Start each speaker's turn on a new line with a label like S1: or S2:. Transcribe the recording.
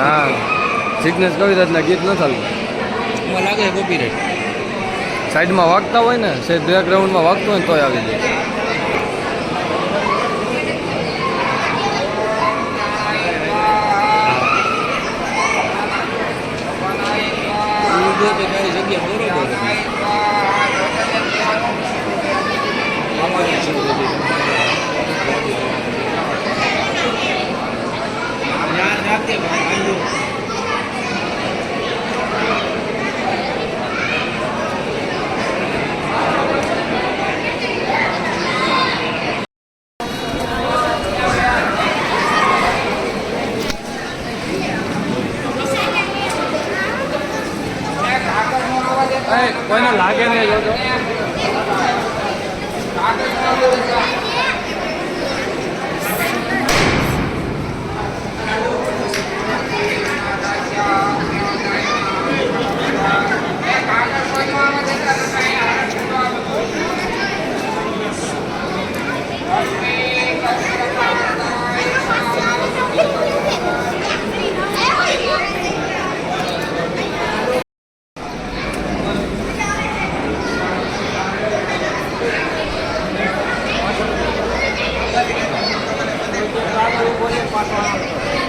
S1: હા સિગ્નેસ કવિરાજના ગીત ન ચાલતું
S2: એમાં લાગે કોપીરાઈટ.
S1: સાઈડમાં વાગતા હોય ને સાઈડ બેકગ્રાઉન્ડમાં વાગતું હોય ને તોય આવી જાય.
S2: જો તો મારી જગ્યા બરોબર હતી. અમારી શું બધી યાદ રાખજે ભાઈ.
S1: કોઈને લાગે નહીં જોજો.
S2: પાછળ